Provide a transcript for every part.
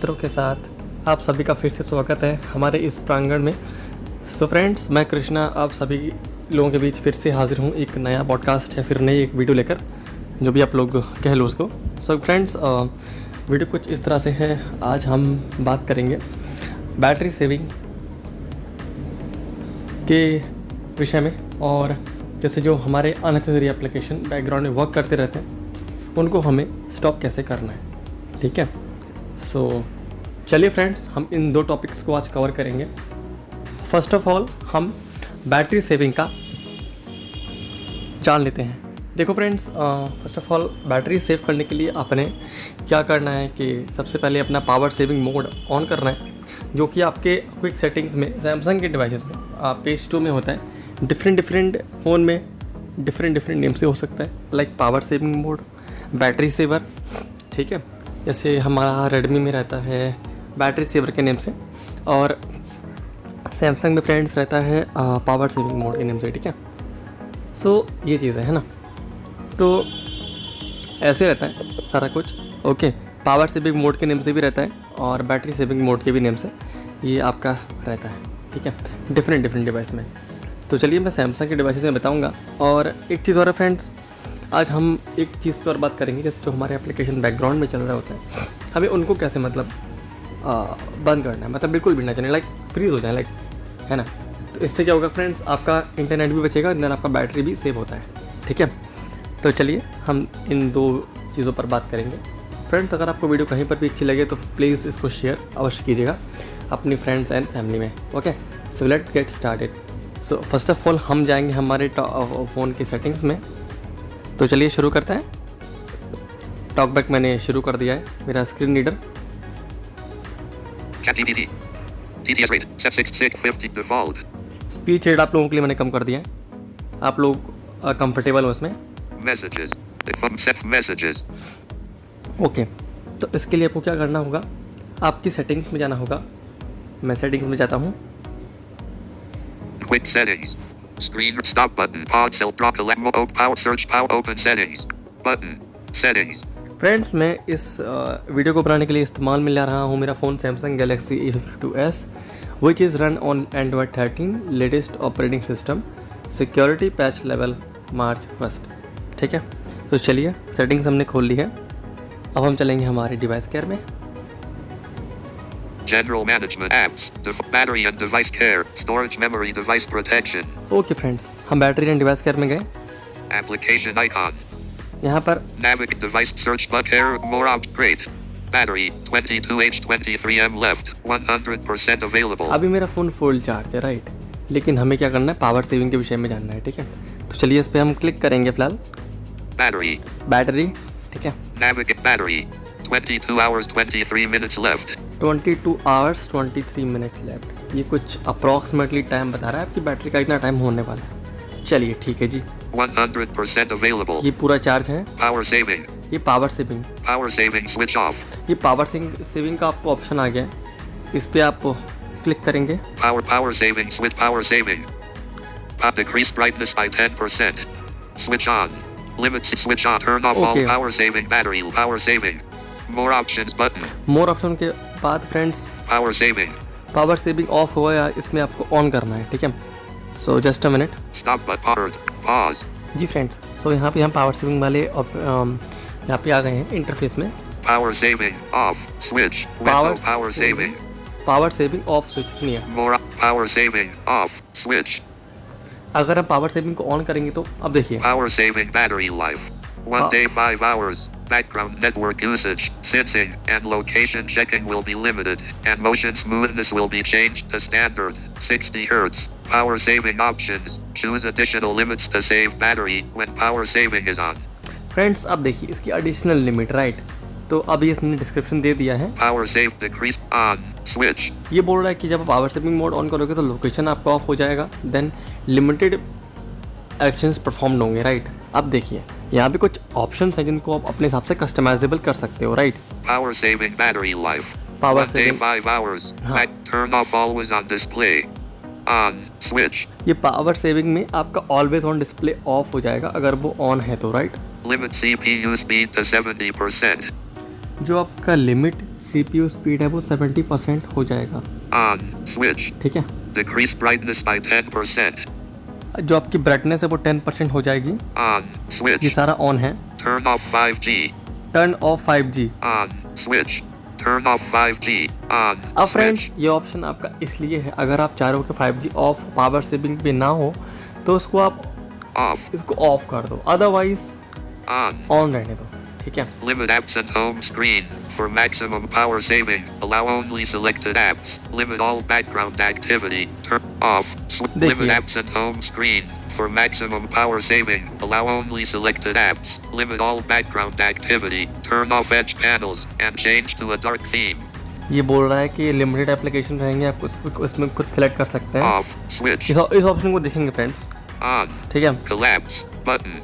मित्रों के साथ आप सभी का फिर से स्वागत है हमारे इस प्रांगण में। सो फ्रेंड्स, मैं कृष्णा आप सभी लोगों के बीच फिर से हाजिर हूँ एक नया पॉडकास्ट या फिर नई एक वीडियो लेकर, जो भी आप लोग कह लो उसको। सो फ्रेंड्स, वीडियो कुछ इस तरह से है। आज हम बात करेंगे बैटरी सेविंग के विषय में, और जैसे जो हमारे अननेसेसरी एप्लीकेशन बैकग्राउंड में वर्क करते रहते हैं उनको हमें स्टॉप कैसे करना है। ठीक है, सो चलिए फ्रेंड्स, हम इन दो टॉपिक्स को आज कवर करेंगे। फर्स्ट ऑफ ऑल हम बैटरी सेविंग का जान लेते हैं। देखो friends, first of all battery save करने के लिए आपने क्या करना है कि सबसे पहले अपना पावर सेविंग मोड ऑन करना है, जो कि आपके क्विक सेटिंग्स में सैमसंग के डिवाइसेस में पेज 2 में होता है। डिफरेंट फ़ोन में डिफरेंट नेम से हो सकता है, like power saving mode, battery saver. ठीक है, जैसे हमारा रेडमी में रहता है बैटरी सेवर के नेम से, और सैमसंग में फ्रेंड्स रहता है पावर सेविंग मोड के नेम से। ठीक है, सो ये चीज़ है ना, तो ऐसे रहता है सारा कुछ। ओके, पावर सेविंग मोड के नेम से भी रहता है और बैटरी सेविंग मोड के भी नेम से ये आपका रहता है। ठीक है, डिफरेंट डिवाइस में। तो चलिए मैं सैमसंग के डिवाइसेस में बताऊंगा। और एक चीज़ और है फ्रेंड्स, आज हम एक चीज़ पर बात करेंगे, जैसे जो हमारे एप्लीकेशन बैकग्राउंड में चल रहा होता है, हमें उनको कैसे बंद करना है, मतलब बिल्कुल भी ना चले, लाइक फ्रीज हो जाए, लाइक, है ना। तो इससे क्या होगा फ्रेंड्स, आपका इंटरनेट भी बचेगा, देन आपका बैटरी भी सेव होता है। ठीक है, तो चलिए हम इन दो चीज़ों पर बात करेंगे। फ्रेंड्स, अगर आपको वीडियो कहीं पर भी अच्छी लगे तो प्लीज़ इसको शेयर अवश्य कीजिएगा अपनी फ्रेंड्स एंड फैमिली में। Okay, so let's get started. So first of all हम जाएंगे हमारे फ़ोन की सेटिंग्स में। तो चलिए शुरू करते हैं। टॉकबैक मैंने शुरू कर दिया है, मेरा स्क्रीन रीडर। स्पीच रेट आप लोगों के लिए मैंने कम कर दिया है, आप लोग कंफर्टेबल हो इसमें। ओके, तो इसके लिए आपको क्या करना होगा, आपकी सेटिंग्स में जाना होगा। मैं सेटिंग्स में जाता हूँ। Quick settings. Screen stop button. Pause cell drop power search power open settings. Button. Settings. Friends, मैं इस वीडियो को बनाने के लिए इस्तेमाल में ला रहा हूँ मेरा phone Samsung Galaxy A52s, which is run on Android 13 latest operating system, security patch level March 1st। ठीक है, तो चलिए सेटिंग्स हमने खोल ली है। अब हम चलेंगे हमारे डिवाइस केयर में। General management apps, battery and device care, storage memory device protection. Okay friends, हम बैटरी एंड डिवाइस केयर में गए। Application icon. यहाँ पर Navigate device search bar care more upgrade. Battery 22H23m left 100% available. अभी मेरा phone full charge है, right, लेकिन हमें क्या करना है, पावर सेविंग के विषय में जानना है। ठीक है, तो चलिए इस पर हम क्लिक करेंगे फिलहाल। बैटरी, ठीक है, Navigate battery 22 hours 23 minutes left. 22 hours 23 minutes left. ये कुछ अप्रॉक्सीमेटली टाइम बता रहा है आपकी बैटरी का, इतना टाइम होने वाला है। चलिए ठीक है जी, 100% available. ये पूरा चार्ज है। Power saving. ये पावर सेविंग, switch off. ये पावर सेविंग का आपको ऑप्शन आ गया है, इस पर आप क्लिक करेंगे। Power saving switch power saving. Decrease brightness by 10%. Switch on. Limits switch on. Turn off all power saving battery power saving. More options button. More option के बाद फ्रेंड्स पावर सेविंग ऑफ हुआ या इसमें आपको on करना है। ठीक है, so just a minute. Stop button pause. जी फ्रेंड्स, सो यहाँ पे हम पावर सेविंग वाले यहाँ पे आ गए हैं इंटरफेस में। Power saving off switch. Power saving off switch सुनिए। More power saving off switch. अगर हम पावर सेविंग को ऑन करेंगे तो अब देखिए, power saving battery life 1 day 5 hours. Background network usage, sensing, and location checking will be limited, and motion smoothness will be changed to standard 60 Hz. Power saving options. Choose additional limits to save battery when power saving is on. Friends, अब देखिए इसकी additional limit, right, तो अभी इसने description दे दिया है। Power save decrease on switch. ये बोल रहा है कि जब आप पावर सेविंग मोड ऑन करोगे तो लोकेशन आपका ऑफ हो जाएगा, देन लिमिटेड एक्शंस परफॉर्म होंगे, राइट। अब देखिए यहाँ पे कुछ ऑप्शंस हैं जिनको आप अपने हिसाब से कस्टमाइजेबल कर सकते हो, right. Power saving battery life power 1 day 5 hours. Turn off always on display on switch. ये पावर सेविंग में आपका ऑलवेज ऑन डिस्प्ले ऑफ हो जाएगा अगर वो ऑन है तो, right. Limit CPU speed to 70%. जो आपका लिमिट CPU स्पीड है वो 70% हो जाएगा। On. Switch. ठीक है, Decrease brightness by 10%. जो आपकी ब्राइटनेस है वो 10% हो जाएगी। On. Switch. ये सारा ऑन है। Turn off 5G. Turn off 5G। On. Switch. Turn off 5G. On. अब Switch. फ्रेंड्स ये ऑप्शन आपका इसलिए है, अगर आप चाह रहे हो कि 5G ऑफ पावर सेविंग पे ना हो तो उसको आप Off. इसको ऑफ कर दो, अदरवाइज On. ऑन रहने दो। ठीक है, Limit apps and home screen. For maximum power saving, allow only selected apps. Limit all background activity. Turn off. Limit देखिए। apps and home screen. For maximum power saving, allow only selected apps. Limit all background activity. Turn off edge panels and change to a dark theme. ये बोल रहा है कि limited application रहेंगे, आप उसमें खुद सेलेक्ट कर सकते हैं। Off. Switch. इस ऑप्शन को देखेंगे फ्रेंड्स। On. ठीक है, Collapse. Button.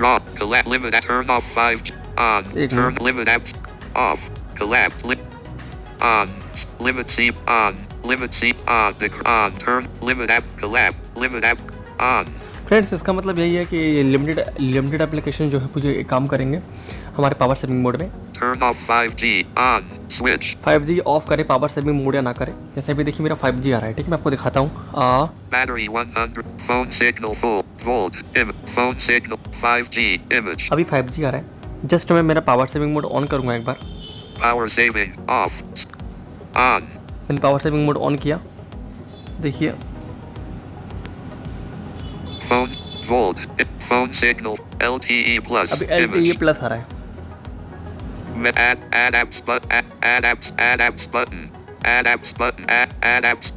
Drop. Collapse. Limit. Turn off 5G. On. एक Turn. Minute. Limit apps. Off. Collapse. On. Limit C. On. Limit C. On. On. Turn. Limit app. Collapse. Limit app. On. Friends इसका मतलब यही है कि limited application जो है वो ये काम करेंगे हमारे पावर सेविंग मोड में। Turn off 5G. On. Switch. 5G of करें, पावर सेविंग मोड या ना करें। जैसे अभी देखिए मेरा 5G आ रहा है। ठीक है, मैं आपको दिखाता हूँ। Battery 100. Phone signal full. Volt. Phone signal. 5G. Image. अभी 5G आ रहा है। जस्ट मैं मेरा पावर सेविंग मोड ऑन करूँगा एक बार। Power saving. Off. On. मैंने पावर सेविंग मोड ऑन किया, देखिए Phone. Volt. Phone signal. LTE plus. अभी LTE प्लस आ रहा है। Add apps add apps button. Add apps button. Add apps.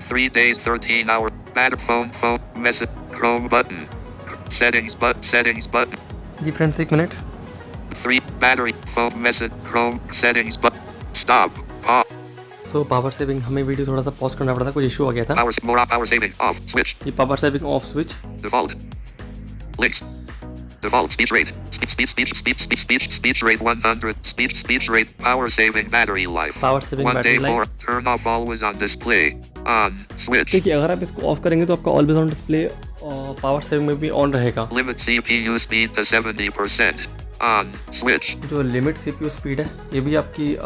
3 days, 13 hours. Matter phone message. Chrome button. Settings button. जी friends एक minute. 3 battery phone message. Chrome settings button. Stop. Pause. So power saving हमें video थोड़ा सा pause करना पड़ा था, कुछ issue हो गया था। Power saving off. Switch. ये power saving off switch. Default. Links. Default speech rate. Speech rate 100. Speech rate. Power saving battery life. Power saving 1 day battery more. Life. Turn off always on display. On. Switch. देखिए अगर आप इसको of करेंगे तो आपका always on display power saving में भी on रहेगा। Limit CPU speed to 70%. On. Switch. जो लिमिट CPU स्पीड है ये भी आपकी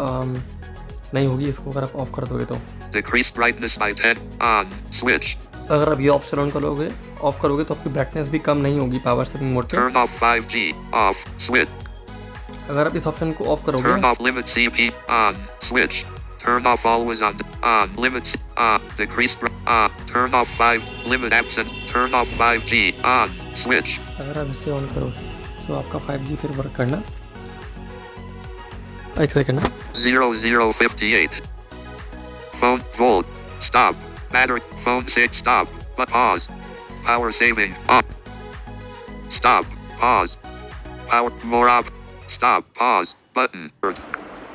नहीं होगी इसको अगर आप ऑफ कर दोगे तो। Decrease brightness by 10. On. Switch. अगर आप ये ऑप्शन ऑन करोगे, ऑफ करोगे तो आपकी ब्राइटनेस भी कम नहीं होगी पावर सेविंग मोड पे। Turn off 5G. Off. Switch. अगर आप इस ऑप्शन को ऑफ Turn करोगे, off limit CP. On. Switch. Turn off always on. On. Limit. Decrease. Turn off 5. Limit apps and turn off 5G. On. Switch. अगर आप इसे on करोगे तो आपका 5G फिर वर्क करना। एक सेकंड ना। 0058. Phone. Volt. Stop. Battery. Phone 6. Stop. But pause. Power saving. Off. Stop. Pause. Power. More up. Stop. Pause. Button.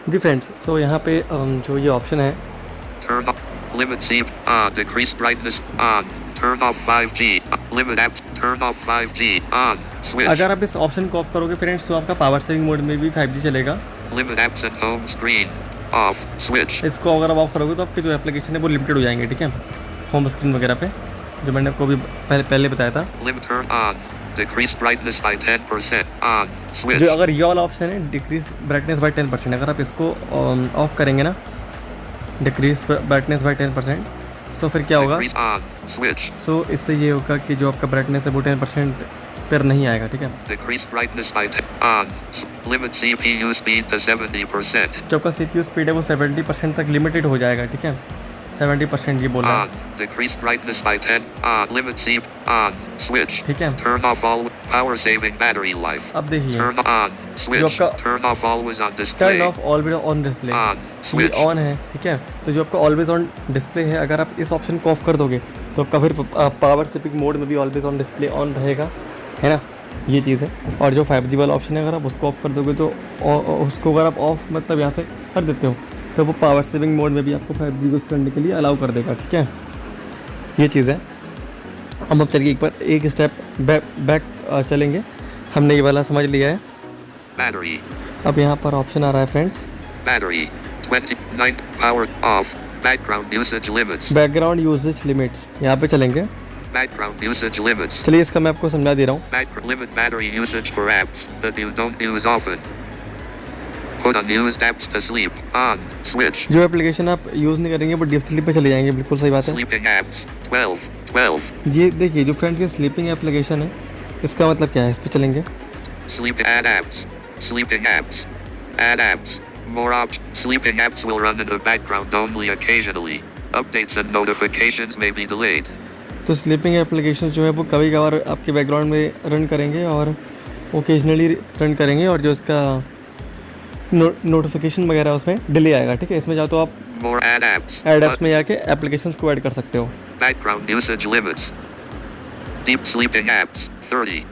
Ji friends, so यहाँ पे जो ये ऑप्शन है, Turn off. Limit C. Decrease brightness. On. Turn off 5G. Limit apps. Turn off 5G. On. Switch. अगर आप इस option को of करोगे फ्रेंड्स तो आपका पावर सेविंग मोड में भी 5G चलेगा। Limit apps and home screen. Off. Switch. इसको अगर आप ऑफ करोगे तो आपके जो एप्लीकेशन है वो लिमिटेड हो जाएंगे। ठीक है, होम स्क्रीन वगैरह पे जो मैंने आपको अभी पहले बताया था। Limit turn on. Decrease brightness by 10%. On. Switch. जो अगर ये वाला ऑप्शन है डिक्रीज ब्राइटनेस बाय 10%, अगर आप इसको ऑफ करेंगे ना, डिक्रीज ब्राइटनेस बाय 10%, सो फिर क्या होगा, Decrease on. Switch. सो इससे ये होगा कि जो आपका ब्राइटनेस है वो 10% पर नहीं आएगा। ठीक है, Decrease brightness by 10. On. Limit CPU speed to 70%. जो आपका CPU स्पीड है वो 70% तक लिमिटेड हो जाएगा। ठीक है, 70% ये बोला है। On. Decrease brightness by 10. On. Limit C. On. Switch. ठीक है, Turn off all. Power saving battery life. अब देखिए Turn on. Switch. आपका- Turn off always on display. Turn off always on display, On. ये Switch. ऑन है। ठीक है, तो जो आपका ऑलवेज ऑन डिस्प्ले है, अगर आप इस ऑप्शन को ऑफ कर दोगे तो आपका फिर पावर सेविंग मोड में भी ऑलवेज ऑन डिस्प्ले ऑन रहेगा, है ना, ये चीज़ है। और जो 5G वाला ऑप्शन है अगर आप उसको ऑफ कर दोगे तो उसको अगर आप ऑफ मतलब यहाँ से कर देते हो तो वो पावर सेविंग मोड में भी आपको 5G यूज़ करने के लिए अलाउ कर देगा। ठीक है, ये चीज़ है। अब चलिए एक बार एक स्टेप बैक चलेंगे। हमने ये वाला समझ लिया है। Battery. अब यहाँ पर ऑप्शन आ रहा है friends, Battery. 29. Power off. Background usage limits. Background usage limits, यहाँ पे चलेंगे। Background usage limits. चलिए इसका मैं आपको समझा दे रहा हूँ। Limit battery usage for apps that you don't use often. Put unused apps to sleep. On. Switch. जो एप्लीकेशन आप यूज़ नहीं करेंगे वो डीप स्लीप पे चले जाएंगे, बिल्कुल सही बात है। Sleeping apps. 12. ये देखिए जो फ्रेंड्स की स्लीपिंग एप्लीकेशन है, इसका मतलब क्या है, इस पे चलेंगे। Sleep add apps. Sleeping apps. Add apps. More options. Sleeping apps will run in the background only occasionally. Updates and notifications may be delayed. तो स्लीपिंग एप्लीकेशन जो है वो कभी कभार आपके बैकग्राउंड में रन करेंगे और ओकेजनली रन करेंगे, और जो इसका नोटिफिकेशन वगैरह उसमें डिले आएगा, ठीक है। इसमें जाओ तो आप More add apps. Add apps में जाके एप्लीकेशंस को ऐड कर सकते हो। Background usage limits. Deep sleeping apps. 30.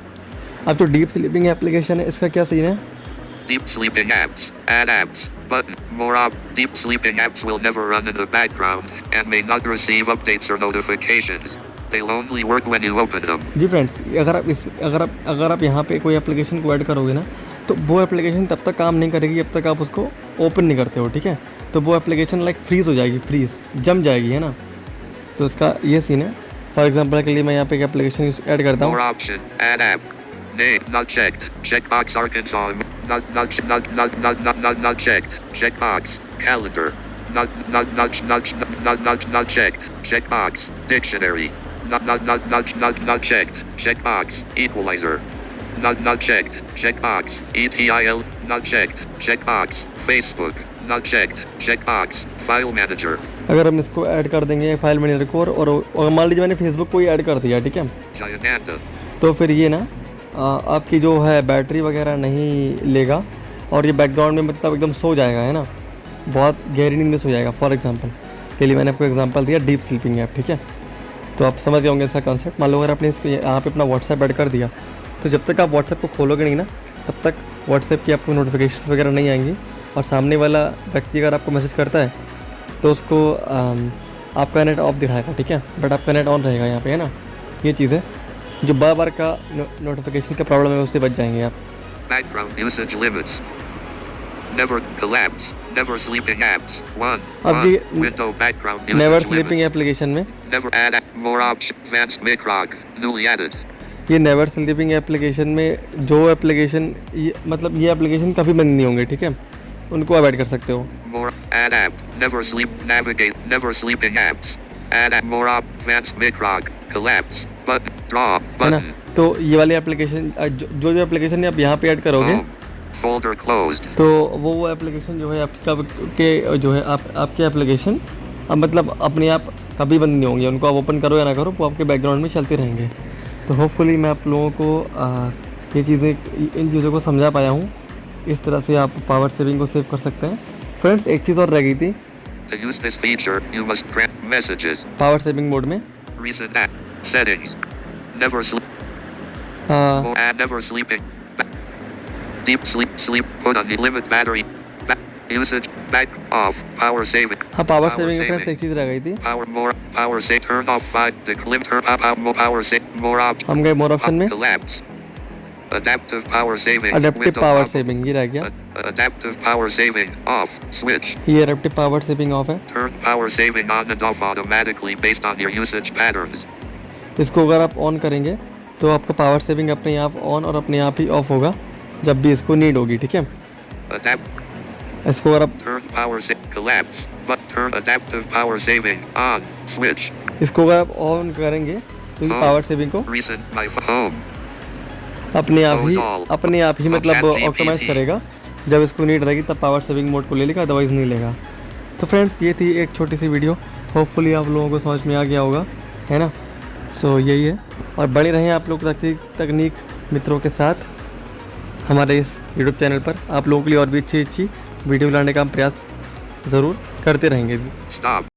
अब तो डीप स्लीपिंग एप्लीकेशन है, इसका क्या सीन है? Deep sleeping apps. Add apps. Button. More op. Deep sleeping apps will never run in the background and may not receive updates or notifications. They'll only work when you open them. जी friends, अगर आप यहाँ पे कोई application को add करोगे ना, तो वो एप्लीकेशन तब तक काम नहीं करेगी जब तक आप उसको ओपन नहीं करते हो, ठीक है। तो वो एप्लीकेशन लाइक फ्रीज़ हो जाएगी, जम जाएगी, है ना। तो इसका ये सीन है। फॉर एग्जांपल के लिए मैं यहाँ पे एक एप्लीकेशन ऐड करता हूँ। More option. Add app. Name not checked. Checkbox Arkansas. Not checked. Checkbox. Calendar. Not checked. Checkbox. Dictionary. Not checked. Checkbox. Equalizer. Not checked. Checkbox. ETIL. Not checked. Checkbox. Facebook. Not checked. Checkbox. File manager. अगर हम इसको add कर देंगे file manager को, और मान लीजिए मैंने फेसबुक को ही ऐड कर दिया, ठीक है, Giananda. तो फिर ये ना आपकी जो है बैटरी वगैरह नहीं लेगा, और ये बैकग्राउंड में मतलब एकदम सो जाएगा, है ना, बहुत गहरी नींद में सो जाएगा। फॉर एग्जांपल के लिए मैंने आपको एग्जांपल दिया डीप स्लीपिंग ऐप, ठीक है। तो आप समझ गए होंगे इसका कॉन्सेप्ट। मान लो अगर आपने इसको यहाँ पे अपना व्हाट्सएप ऐड कर दिया, तो जब तक आप व्हाट्सएप को खोलोगे नहीं ना, तब तक व्हाट्सएप की आपको नोटिफिकेशन वगैरह नहीं आएंगी, और सामने वाला व्यक्ति अगर आपको मैसेज करता है तो उसको आपका नेट ऑफ दिखाएगा, ठीक है, बट आपका नेट ऑन रहेगा यहाँ पे, है ना। ये चीज़ है, जो बार बार का नोटिफिकेशन का प्रॉब्लम है उससे बच जाएंगे आप। Background usage limits. Never collapse. Never sleeping apps. 1. अब ये Window background usage never limits. Sleeping application में Never add more option. Advanced Microg. Newly added. ये नेवर स्लीपिंग एप्लीकेशन में जो एप्लीकेशन मतलब ये एप्लीकेशन कभी बंद नहीं होंगे, ठीक है, उनको आप ऐड कर सकते हो। More add app. Never sleep. Navigate. Never sleeping apps. Add app. More op. Advanced Microg. Collapse. Button. Draw. है ना। Button. तो ये वाली एप्लीकेशन जो एप्लीकेशन आप यहाँ पे ऐड करोगे, Home. Folder closed. तो वो एप्लीकेशन जो है आपकी कब के जो है आपके एप्लीकेशन अब मतलब अपने आप कभी बंद नहीं होंगे, उनको आप ओपन करो या ना करो, वो आपके बैकग्राउंड में चलते रहेंगे। तो होपफुली मैं आप लोगों को इन चीज़ों को समझा पाया हूँ। इस तरह से आप पावर सेविंग को सेव कर सकते हैं। फ्रेंड्स, एक चीज़ और रह गई थी To use this feature, you must grant messages. Power saving mode में। Recent app. Settings. Never sleep. Add never sleeping. Deep sleep. Sleep. Put on the limit battery. Usage. Back off. Power saving. हाँ, power saving में friends एक चीज़ रह गई थी। Power more. Power save. Turn off 5. Declim. Turn up. Power save. More options. हम गए मोर option में। Collapse. Adaptive power saving. Adaptive Window power off. Saving ये रह गया। Adaptive power saving. Off. Switch. ये अडेप्टिव पावर सेविंग ऑफ है। Turn power saving on and off automatically based on your usage patterns. इसको अगर आप on करेंगे तो आपका पावर सेविंग अपने आप ऑन और अपने आप ही ऑफ होगा जब भी इसको नीड होगी, ठीक है। Adapt. इसको अगर आप Turn power save. Collapse. But turn adaptive power saving on. Switch. इसको अगर आप ऑन करेंगे तो ये पावर सेविंग को Recent my home. अपने आप ही मतलब ऑप्टिमाइज करेगा। जब इसको नीड रहेगी तब पावर सेविंग मोड को ले लेगा, अदरवाइज़ नहीं लेगा। तो फ्रेंड्स, ये थी एक छोटी सी वीडियो, होपफुली आप लोगों को समझ में आ गया होगा, है ना। सो यही है, और बने रहें आप लोग तकनीक मित्रों के साथ हमारे इस यूट्यूब चैनल पर। आप लोगों के लिए और भी अच्छी वीडियो लाने का हम प्रयास ज़रूर करते रहेंगे। Stop.